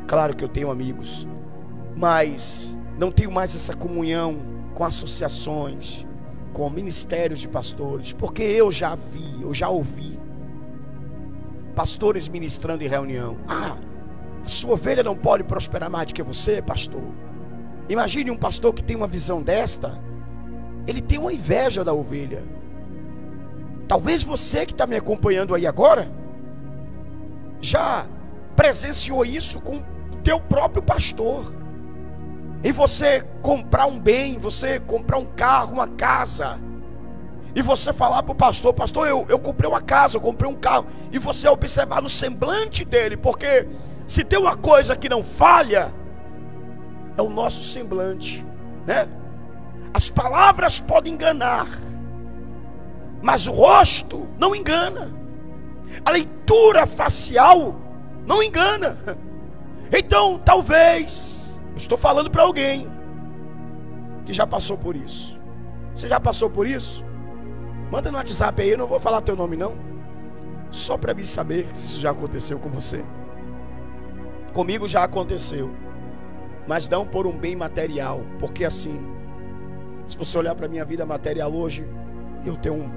Claro que eu tenho amigos, mas não tenho mais essa comunhão com associações, com ministérios de pastores, porque eu já ouvi pastores ministrando em reunião: a sua ovelha não pode prosperar mais do que você, pastor. Imagine um pastor que tem uma visão desta, ele tem uma inveja da ovelha. Talvez você que está me acompanhando aí agora já presenciou isso com o teu próprio pastor. E você comprar um bem, você comprar um carro, uma casa, e você falar para o pastor: pastor, eu comprei uma casa, eu comprei um carro. E você observar no semblante dele, porque se tem uma coisa que não falha, é o nosso semblante, né? As palavras podem enganar, mas o rosto não engana. A leitura facial não engana. Então, talvez, eu estou falando para alguém que já passou por isso. Você já passou por isso? Manda no WhatsApp aí, eu não vou falar teu nome não, só para me saber se isso já aconteceu com você. Comigo já aconteceu, mas não por um bem material, porque assim, se você olhar para a minha vida material hoje, eu tenho um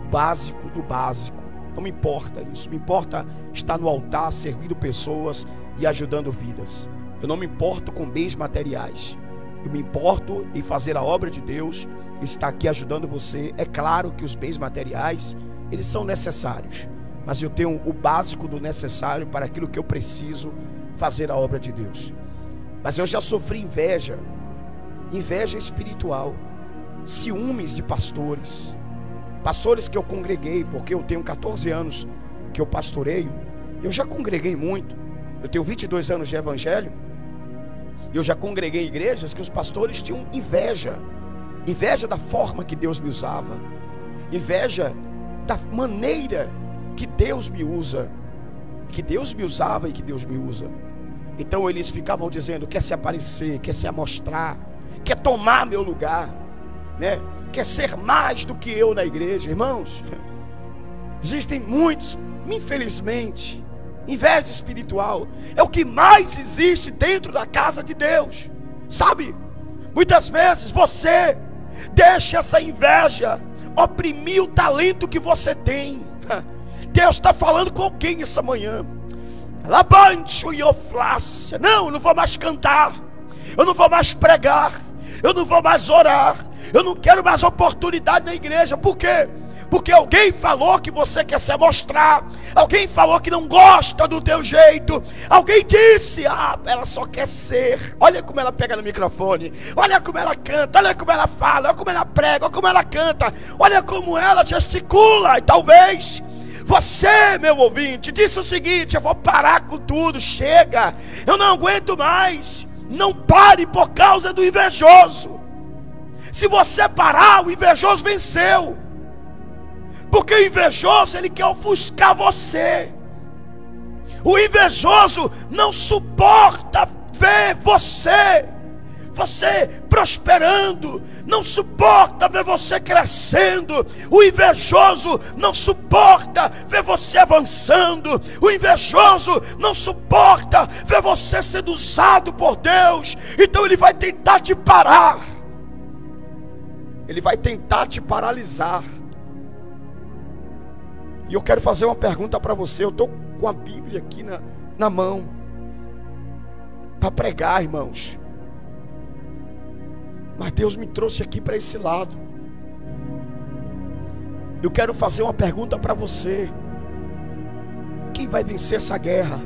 básico do básico. Não me importa isso, me importa estar no altar, servindo pessoas e ajudando vidas. Eu não me importo com bens materiais, eu me importo em fazer a obra de Deus, estar aqui ajudando você. É claro que os bens materiais, eles são necessários, mas eu tenho o básico do necessário para aquilo que eu preciso fazer a obra de Deus. Mas eu já sofri inveja espiritual, ciúmes de pastores que eu congreguei, porque eu tenho 14 anos que eu pastoreio. Eu já congreguei muito, eu tenho 22 anos de evangelho, eu já congreguei em igrejas que os pastores tinham inveja da forma que Deus me usava, inveja da maneira que Deus me usa, que Deus me usava e que Deus me usa. Então eles ficavam dizendo: quer se aparecer, quer se amostrar, quer tomar meu lugar, né? Quer ser mais do que eu na igreja. Irmãos, existem muitos, infelizmente, inveja espiritual é o que mais existe dentro da casa de Deus, sabe? Muitas vezes você deixa essa inveja oprimir o talento que você tem. Deus está falando com alguém essa manhã. Não, eu não vou mais cantar, eu não vou mais pregar, eu não vou mais orar, eu não quero mais oportunidade na igreja. Por quê? Porque alguém falou que você quer se amostrar, alguém falou que não gosta do teu jeito, alguém disse: ela só quer ser. Olha como ela pega no microfone, olha como ela canta, olha como ela fala, olha como ela prega, olha como ela canta, olha como ela gesticula. E talvez você, meu ouvinte, disse o seguinte: eu vou parar com tudo, chega, eu não aguento mais. Não pare por causa do invejoso. Se você parar, o invejoso venceu, porque o invejoso, ele quer ofuscar você. O invejoso não suporta ver você prosperando, não suporta ver você crescendo. O invejoso não suporta ver você avançando. O invejoso não suporta ver você sendo usado por Deus. Então ele vai tentar te parar, ele vai tentar te paralisar. E eu quero fazer uma pergunta para você. Eu estou com a Bíblia aqui na mão para pregar, irmãos, mas Deus me trouxe aqui para esse lado. Eu quero fazer uma pergunta para você: quem vai vencer essa guerra?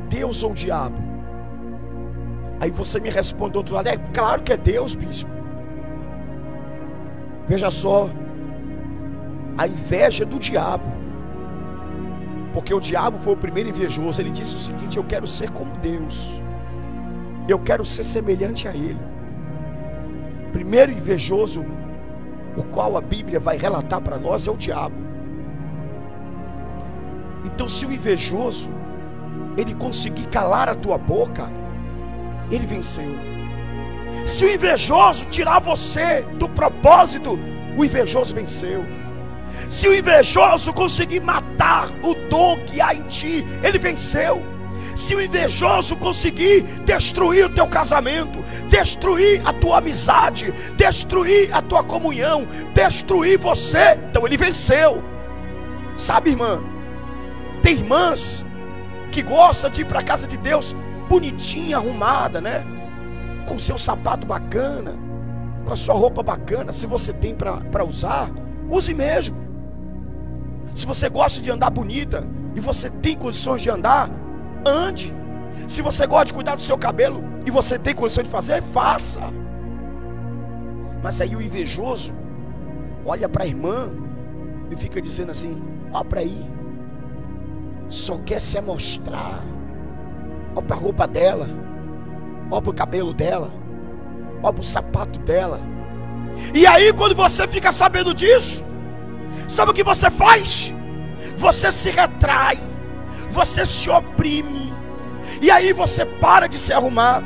Deus ou o diabo? Aí você me responde do outro lado: é claro que é Deus, bispo. Veja só, a inveja é do diabo, porque o diabo foi o primeiro invejoso. Ele disse o seguinte: eu quero ser como Deus, eu quero ser semelhante a Ele. Primeiro invejoso, o qual a Bíblia vai relatar para nós, é o diabo. Então, se o invejoso ele conseguir calar a tua boca, ele venceu. Se o invejoso tirar você do propósito, o invejoso venceu. Se o invejoso conseguir matar o dom que há em ti, ele venceu. Se o invejoso conseguir destruir o teu casamento, destruir a tua amizade, destruir a tua comunhão, destruir você, então ele venceu. Sabe, irmã, tem irmãs que gostam de ir para a casa de Deus bonitinha, arrumada, né? Com seu sapato bacana, com a sua roupa bacana. Se você tem para usar, use mesmo. Se você gosta de andar bonita e você tem condições de andar, ande. Se você gosta de cuidar do seu cabelo e você tem condições de fazer, faça. Mas aí o invejoso olha para a irmã e fica dizendo assim: ó para aí, só quer se amostrar. Ó para a roupa dela, ó para o cabelo dela, ó para o sapato dela. E aí quando você fica sabendo disso, sabe o que você faz? Você se retrai, você se oprime. E aí você para de se arrumar,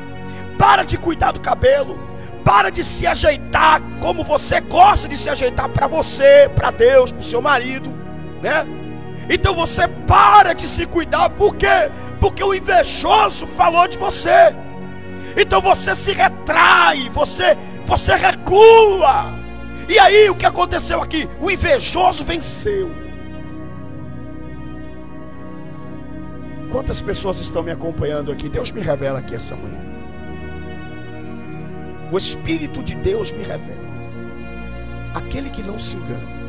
para de cuidar do cabelo, para de se ajeitar como você gosta de se ajeitar para você, para Deus, para o seu marido, né? Então você para de se cuidar. Por quê? Porque o invejoso falou de você. Então você se retrai, você recua. E aí o que aconteceu aqui? O invejoso venceu. Quantas pessoas estão me acompanhando aqui? Deus me revela aqui essa manhã. O Espírito de Deus me revela. Aquele que não se engana.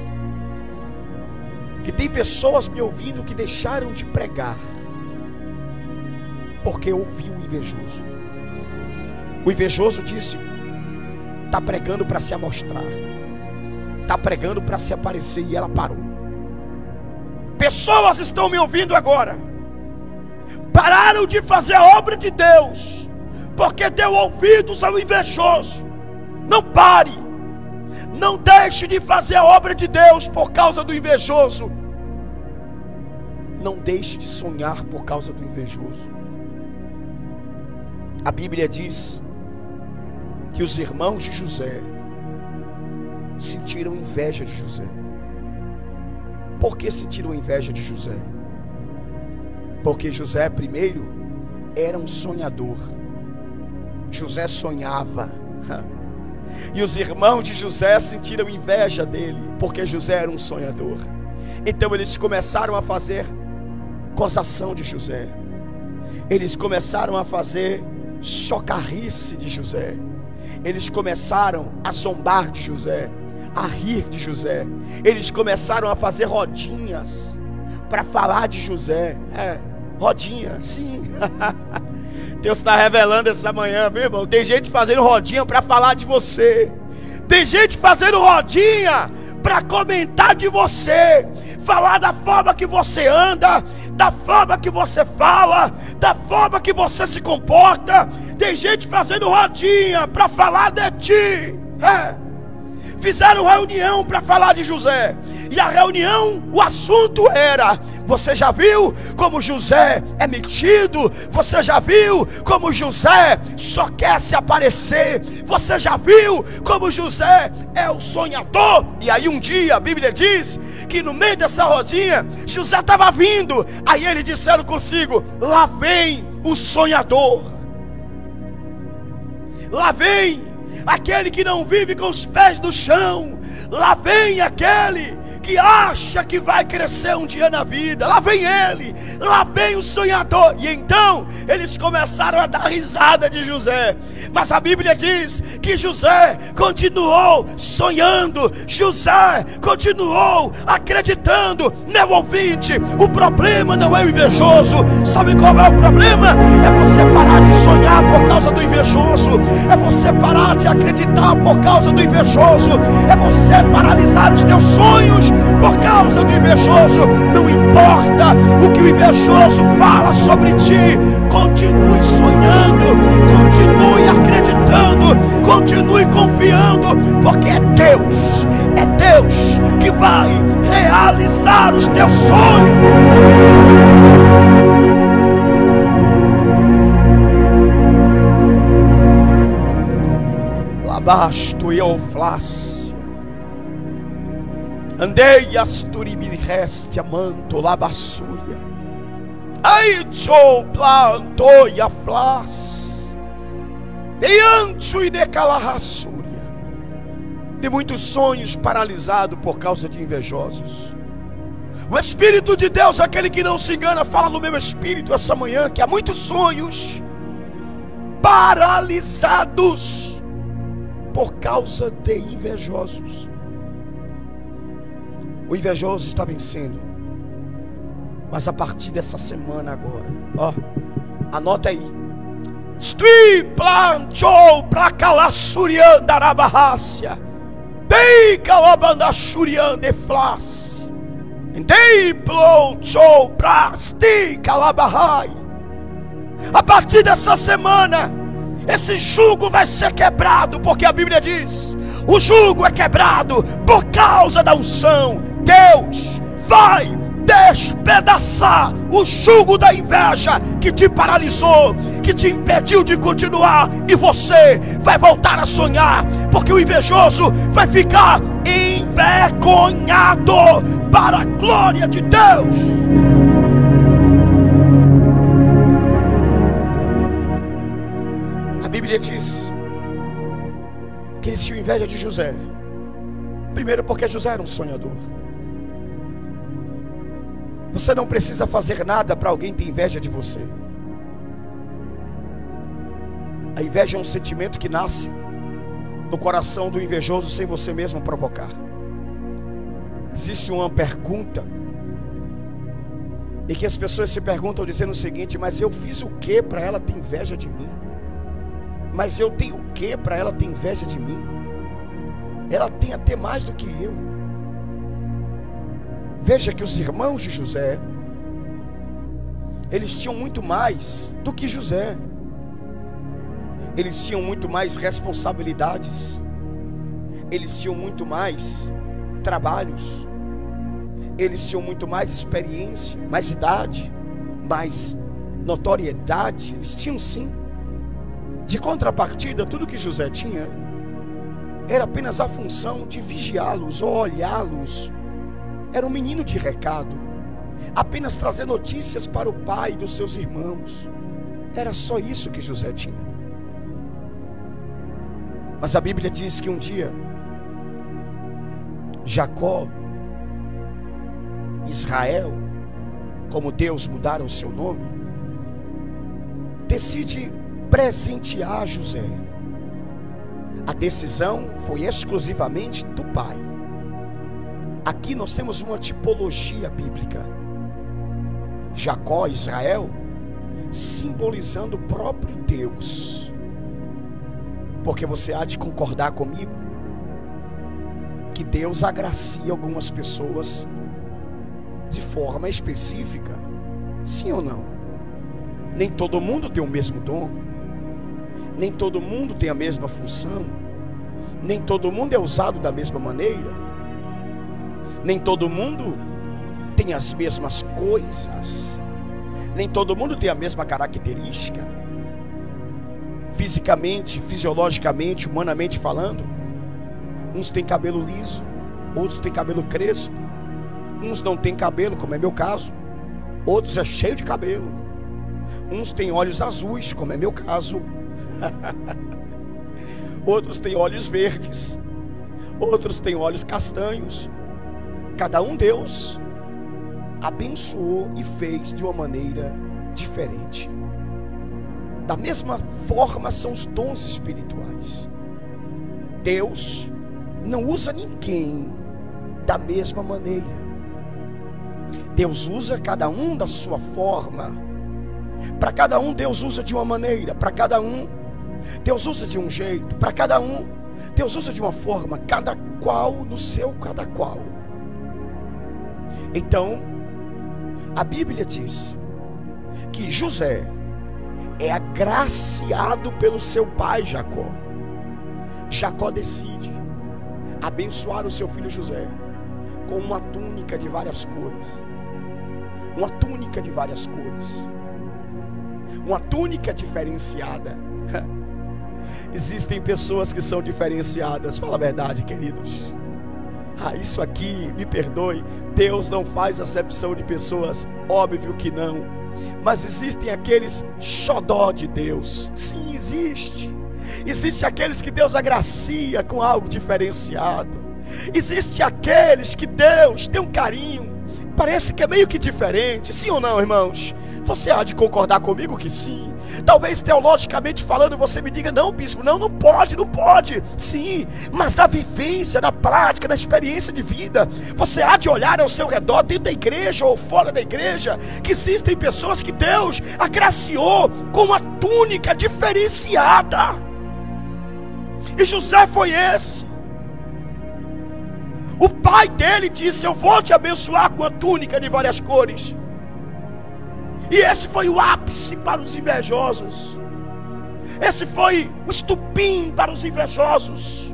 Que tem pessoas me ouvindo que deixaram de pregar porque ouviu o invejoso. O invejoso disse: está pregando para se amostrar, está pregando para se aparecer, e ela parou. Pessoas estão me ouvindo agora, pararam de fazer a obra de Deus porque deu ouvidos ao invejoso. Não pare, não deixe de fazer a obra de Deus por causa do invejoso. Não deixe de sonhar por causa do invejoso. A Bíblia diz que os irmãos de José sentiram inveja de José. Por que sentiram inveja de José? Porque José, primeiro, era um sonhador. José sonhava. E os irmãos de José sentiram inveja dele, porque José era um sonhador. Então eles começaram a fazer gozação de José. Eles começaram a fazer chocarrice de José. Eles começaram a zombar de José, a rir de José. Eles começaram a fazer rodinhas para falar de José. Rodinha, sim. Deus está revelando essa manhã, meu irmão. Tem gente fazendo rodinha para falar de você. Tem gente fazendo rodinha para comentar de você, falar da forma que você anda, da forma que você fala, da forma que você se comporta. Tem gente fazendo rodinha para falar de ti. Fizeram reunião para falar de José. E a reunião, o assunto era: você já viu como José é metido? Você já viu como José só quer se aparecer? Você já viu como José é o sonhador? E aí um dia a Bíblia diz que no meio dessa rodinha José estava vindo. Aí eles disseram consigo: lá vem o sonhador. Lá vem aquele que não vive com os pés no chão. Lá vem aquele que acha que vai crescer um dia na vida. Lá vem ele, lá vem o sonhador. E então eles começaram a dar risada de José. Mas a Bíblia diz que José continuou sonhando. José continuou acreditando. Meu ouvinte, o problema não é o invejoso. Sabe qual é o problema? É você parar de sonhar por causa do invejoso. É você parar de acreditar por causa do invejoso. É você paralisar os teus sonhos por causa do invejoso. Não importa o que o invejoso fala sobre ti, continue sonhando, continue acreditando, continue confiando, porque é Deus que vai realizar os teus sonhos. Labasto e oflácio. Andei asturibilheste amanto labassúria. Aicho planto e aflas. Deancho e decalahassúria. De muitos sonhos paralisados por causa de invejosos. O Espírito de Deus, aquele que não se engana, fala no meu espírito essa manhã que há muitos sonhos paralisados por causa de invejosos. O invejoso está vencendo, mas a partir dessa semana agora, ó, anota aí. Stui plantou pra calassurian darabarrácia, dei calabandachurian de flas, dei plantou pra sti calabarrai. A partir dessa semana, esse jugo vai ser quebrado, porque a Bíblia diz: o jugo é quebrado por causa da unção. Deus vai despedaçar o jugo da inveja que te paralisou, que te impediu de continuar, e você vai voltar a sonhar, porque o invejoso vai ficar envergonhado para a glória de Deus. A Bíblia diz que eles tinham inveja de José. Primeiro porque José era um sonhador. Você não precisa fazer nada para alguém ter inveja de você. A inveja é um sentimento que nasce no coração do invejoso sem você mesmo provocar. Existe uma pergunta e que as pessoas se perguntam dizendo o seguinte: mas eu fiz o que para ela ter inveja de mim? Mas eu tenho o que para ela ter inveja de mim? Ela tem até mais do que eu. Veja que os irmãos de José, eles tinham muito mais do que José. Eles tinham muito mais responsabilidades. Eles tinham muito mais trabalhos. Eles tinham muito mais experiência, mais idade, mais notoriedade. Eles tinham sim. De contrapartida, tudo que José tinha era apenas a função de vigiá-los ou olhá-los. Era um menino de recado, apenas trazer notícias para o pai dos seus irmãos. Era só isso que José tinha. Mas a Bíblia diz que um dia Jacó, Israel, como Deus mudaram o seu nome, decide presentear José. A decisão foi exclusivamente do pai. Aqui nós temos uma tipologia bíblica. Jacó, Israel, simbolizando o próprio Deus. Porque você há de concordar comigo que Deus agracia algumas pessoas de forma específica. Sim ou não? Nem todo mundo tem o mesmo dom. Nem todo mundo tem a mesma função. Nem todo mundo é usado da mesma maneira. Nem todo mundo tem as mesmas coisas. Nem todo mundo tem a mesma característica. Fisicamente, fisiologicamente, humanamente falando. Uns têm cabelo liso, outros têm cabelo crespo. Uns não têm cabelo, como é meu caso. Outros é cheio de cabelo. Uns têm olhos azuis, como é meu caso. Outros têm olhos verdes. Outros têm olhos castanhos. Cada um Deus abençoou e fez de uma maneira diferente. Da mesma forma são os dons espirituais. Deus não usa ninguém da mesma maneira. Deus usa cada um da sua forma. Para cada um Deus usa de uma maneira. Para cada um Deus usa de um jeito. Para cada um Deus usa de uma forma. Cada qual no seu cada qual. Então, a Bíblia diz que José é agraciado pelo seu pai Jacó. Jacó decide abençoar o seu filho José com uma túnica de várias cores. Uma túnica de várias cores. Uma túnica diferenciada. Existem pessoas que são diferenciadas. Fala a verdade, queridos. Isso aqui, me perdoe, Deus não faz acepção de pessoas. Óbvio que não. Mas existem aqueles xodó de Deus. Sim, existe. Existem aqueles que Deus agracia com algo diferenciado. Existem aqueles que Deus tem um carinho, parece que é meio que diferente. Sim ou não, irmãos? Você há de concordar comigo que sim. Talvez teologicamente falando você me diga: não, bispo, não pode, não pode. Sim, mas na vivência, na prática, na experiência de vida, você há de olhar ao seu redor, dentro da igreja ou fora da igreja, que existem pessoas que Deus agraciou com uma túnica diferenciada. E José foi esse. O pai dele disse: eu vou te abençoar com a túnica de várias cores. E esse foi o ápice para os invejosos. Esse foi o estupim para os invejosos.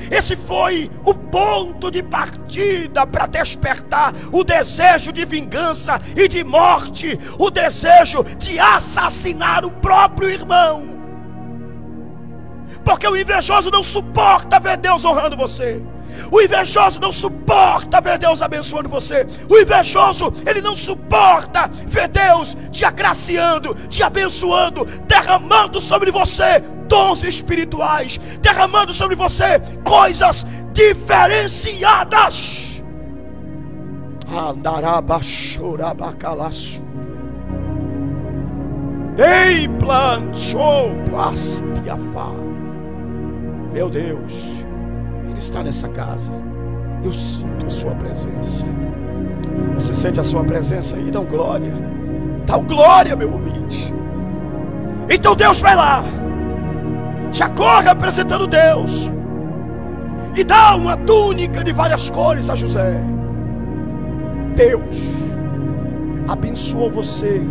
Esse foi o ponto de partida para despertar o desejo de vingança e de morte, o desejo de assassinar o próprio irmão. Porque o invejoso não suporta ver Deus honrando você. O invejoso não suporta ver Deus abençoando você. O invejoso, ele não suporta ver Deus te agraciando, te abençoando, derramando sobre você dons espirituais, derramando sobre você coisas diferenciadas. Ei, planchou plastiafá. Meu Deus, Ele está nessa casa. Eu sinto a sua presença. Você sente a sua presença aí? Dá glória. Dá glória, meu ouvinte. Então Deus vai lá. Jacó representando Deus, e dá uma túnica de várias cores a José. Deus abençoou você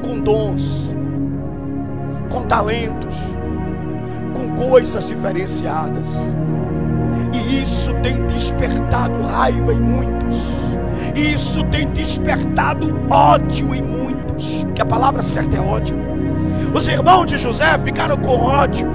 com dons, com talentos, com coisas diferenciadas. E isso tem despertado raiva em muitos. E isso tem despertado ódio em muitos. Porque a palavra certa é ódio. Os irmãos de José ficaram com ódio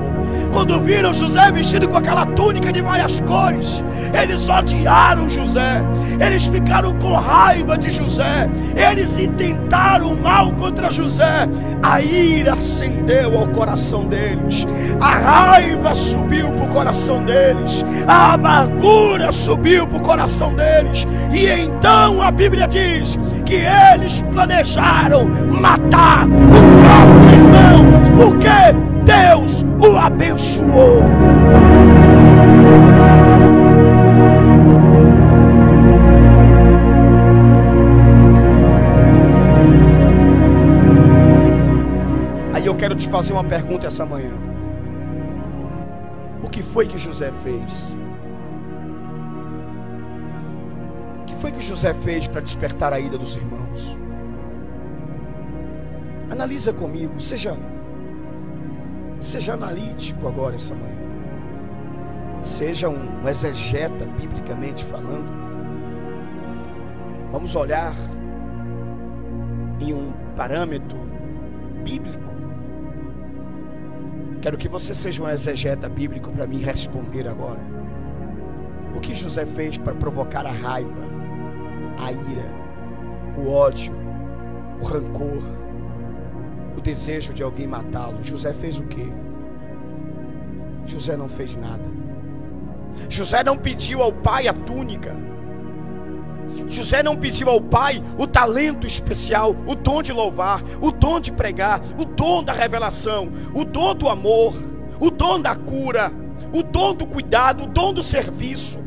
quando viram José vestido com aquela túnica de várias cores. Eles odiaram José. Eles ficaram com raiva de José. Eles intentaram mal contra José. A ira acendeu ao coração deles. A raiva subiu para o coração deles. A amargura subiu para o coração deles. E então a Bíblia diz que eles planejaram matar o próprio irmão, porque Deus o abençoou. Aí eu quero te fazer uma pergunta essa manhã. O que foi que José fez? O que foi que José fez para despertar a ira dos irmãos? Analisa comigo, seja analítico agora essa manhã. Seja um exegeta biblicamente falando. Vamos olhar em um parâmetro bíblico. Quero que você seja um exegeta bíblico para me responder agora. O que José fez para provocar a raiva, a ira, o ódio, o rancor, o desejo de alguém matá-lo? José fez o quê? José não fez nada. José não pediu ao pai a túnica. José não pediu ao pai o talento especial, o dom de louvar, o dom de pregar, o dom da revelação, o dom do amor, o dom da cura, o dom do cuidado, o dom do serviço.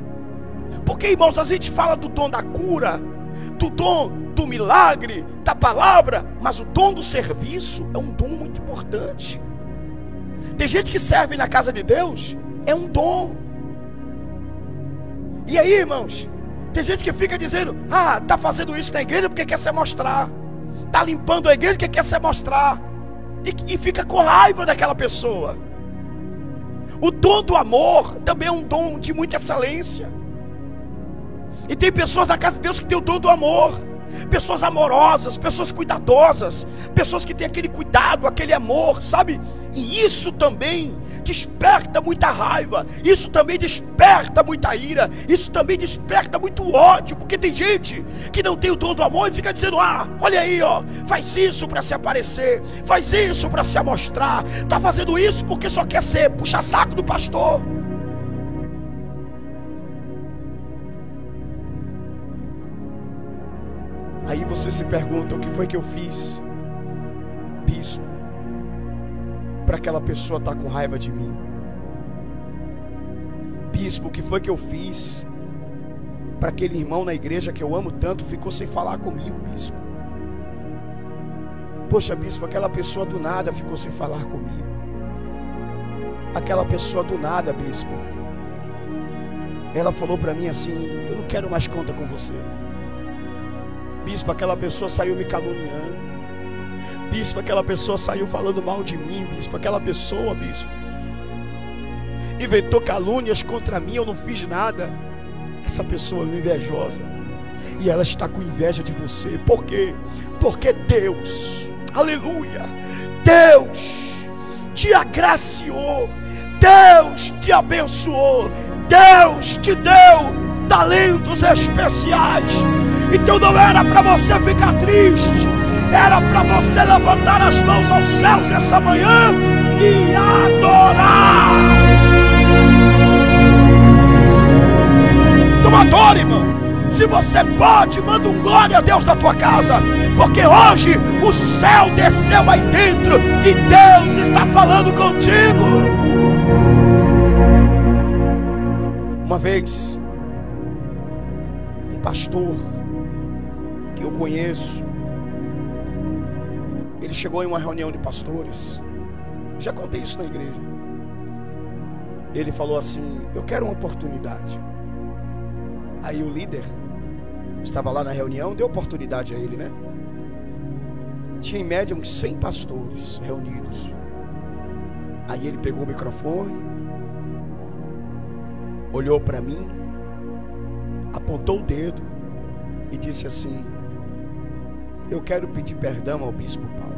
Porque, irmãos, a gente fala do dom da cura, do dom do milagre, da palavra, mas o dom do serviço é um dom muito importante. Tem gente que serve na casa de Deus, é um dom. E aí, irmãos, tem gente que fica dizendo: ah, está fazendo isso na igreja porque quer se mostrar, está limpando a igreja porque quer se mostrar, e fica com raiva daquela pessoa. O dom do amor também é um dom de muita excelência. E tem pessoas na casa de Deus que tem o dom do amor, pessoas amorosas, pessoas cuidadosas, pessoas que têm aquele cuidado, aquele amor, sabe? E isso também desperta muita raiva, isso também desperta muita ira, isso também desperta muito ódio, porque tem gente que não tem o dom do amor e fica dizendo: ah, olha aí, ó, faz isso para se aparecer, faz isso para se amostrar, tá fazendo isso porque só quer ser puxa-saco do pastor. Aí você se pergunta: o que foi que eu fiz, bispo, para aquela pessoa estar com raiva de mim? Bispo, o que foi que eu fiz para aquele irmão na igreja que eu amo tanto ficou sem falar comigo, bispo? Poxa, bispo, aquela pessoa do nada ficou sem falar comigo. Aquela pessoa do nada, bispo, ela falou para mim assim: eu não quero mais conta com você. Bispo, aquela pessoa saiu me caluniando. Bispo, aquela pessoa saiu falando mal de mim. Bispo, aquela pessoa, bispo, inventou calúnias contra mim, eu não fiz nada. Essa pessoa é invejosa e ela está com inveja de você. Por quê? Porque Deus, aleluia, Deus te agraciou, Deus te abençoou, Deus te deu talentos especiais. Então não era para você ficar triste, era para você levantar as mãos aos céus essa manhã e adorar. Então adore, irmão. Se você pode, manda um glória a Deus na tua casa, porque hoje o céu desceu aí dentro e Deus está falando contigo. Uma vez, um pastor que eu conheço, ele chegou em uma reunião de pastores. Já contei isso na igreja. Ele falou assim: eu quero uma oportunidade. Aí o líder estava lá na reunião, deu oportunidade a ele, né? Tinha em média uns 100 pastores reunidos. Aí ele pegou o microfone, olhou para mim, apontou o dedo e disse assim: eu quero pedir perdão ao bispo Paulo.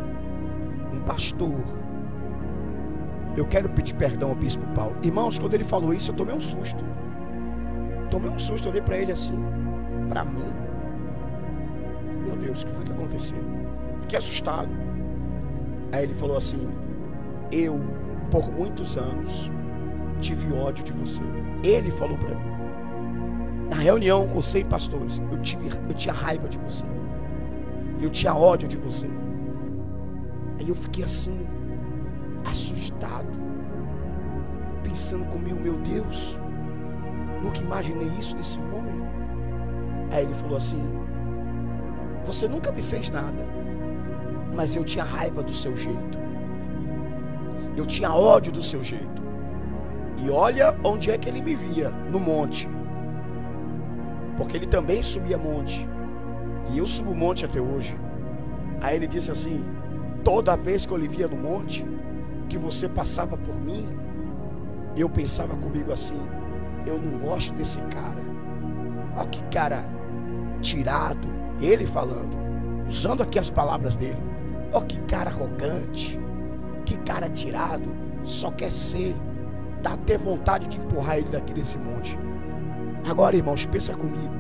Um pastor. Eu quero pedir perdão ao bispo Paulo. Irmãos, quando ele falou isso, eu tomei um susto. Eu olhei para ele assim: para mim? Meu Deus, o que foi que aconteceu? Fiquei assustado. Aí ele falou assim: eu, por muitos anos, tive ódio de você. Ele falou para mim, na reunião com 100 pastores, eu tinha raiva de você, eu tinha ódio de você. Aí eu fiquei assim, assustado, pensando comigo: meu Deus, nunca imaginei isso desse homem. Aí ele falou assim: você nunca me fez nada, mas eu tinha raiva do seu jeito, eu tinha ódio do seu jeito. E olha onde é que ele me via: no monte, porque ele também subia monte, e eu subo monte até hoje. Aí ele disse assim: toda vez que eu lhe via no monte, que você passava por mim, eu pensava comigo assim: eu não gosto desse cara. Olha que cara tirado. Ele falando, usando aqui as palavras dele: olha que cara arrogante, que cara tirado, só quer ser. Dá até vontade de empurrar ele daqui desse monte. Agora, irmãos, pensa comigo.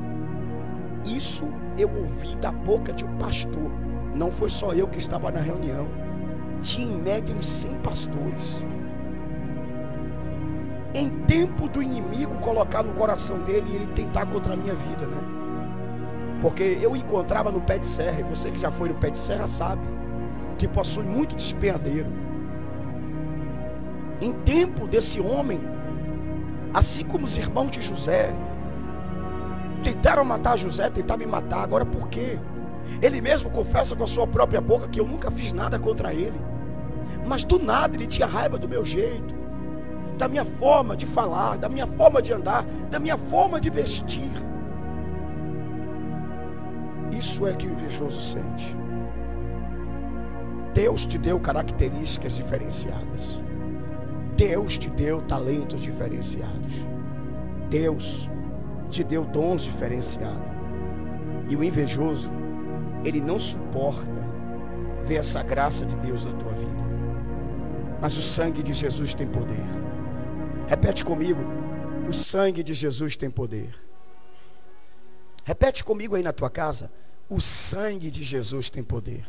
Isso eu ouvi da boca de um pastor. Não foi só eu que estava na reunião. Tinha em média uns 100 pastores. Em tempo do inimigo colocar no coração dele e ele tentar contra a minha vida, né? Porque eu encontrava no pé de serra, e você que já foi no pé de serra sabe que possui muito despenhadeiro. Em tempo desse homem, assim como os irmãos de José tentaram matar José, tentaram me matar. Agora por quê? Ele mesmo confessa com a sua própria boca que eu nunca fiz nada contra ele, mas do nada ele tinha raiva do meu jeito, da minha forma de falar, da minha forma de andar, da minha forma de vestir. Isso é que o invejoso sente. Deus te deu características diferenciadas, Deus te deu talentos diferenciados, Deus te deu dons diferenciados. E o invejoso ele não suporta ver essa graça de Deus na tua vida. Mas o sangue de Jesus tem poder. Repete comigo: o sangue de Jesus tem poder. Repete comigo aí na tua casa: o sangue de Jesus tem poder.